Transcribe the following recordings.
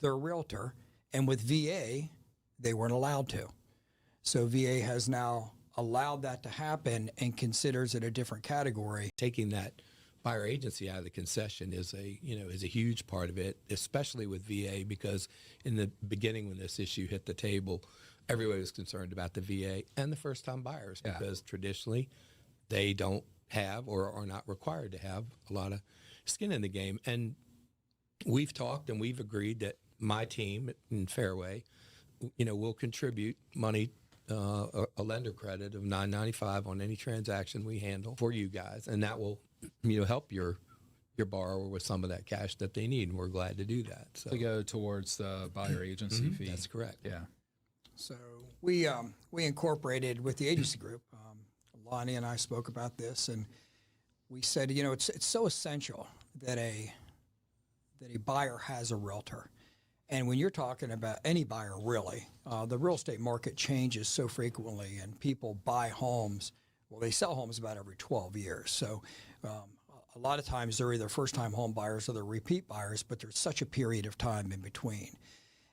their realtor. And with VA, they weren't allowed to. So VA has now allowed that to happen and considers it a different category. Taking that buyer agency out of the concession is a huge part of it, especially with VA, because in the beginning when this issue hit the table, everybody was concerned about the VA and the first-time buyers because traditionally they don't have or are not required to have a lot of skin in the game. And we've talked and we've agreed that my team in Fairway, will contribute money, a lender credit of $9.95 on any transaction we handle for you guys, and that will help your borrower with some of that cash that they need, and we're glad to do that. So to go towards the buyer agency fee. That's correct. Yeah. So we incorporated with the agency group. Lonnie and I spoke about this, and we said, it's so essential that a buyer has a realtor. And when you're talking about any buyer, really, the real estate market changes so frequently, and people buy homes. Well, they sell homes about every 12 years. So a lot of times they're either first-time home buyers or they're repeat buyers, but there's such a period of time in between.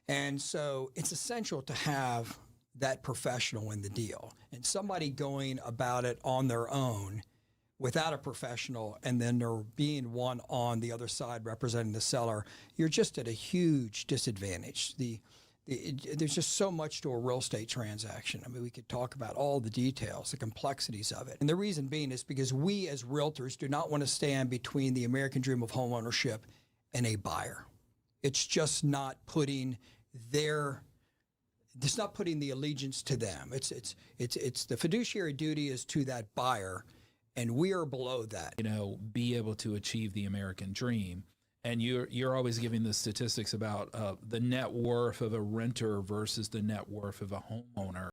And so it's essential to have that professional in the deal, and somebody going about it on their own without a professional, and then there being one on the other side representing the seller, you're just at a huge disadvantage. There's just so much to a real estate transaction. I mean, we could talk about all the details, the complexities of it. And the reason being is because we as realtors do not want to stand between the American dream of homeownership and a buyer. It's just not putting the allegiance to them. It's the fiduciary duty is to that buyer, and we are below that. Be able to achieve the American dream. And you're always giving the statistics about the net worth of a renter versus the net worth of a homeowner.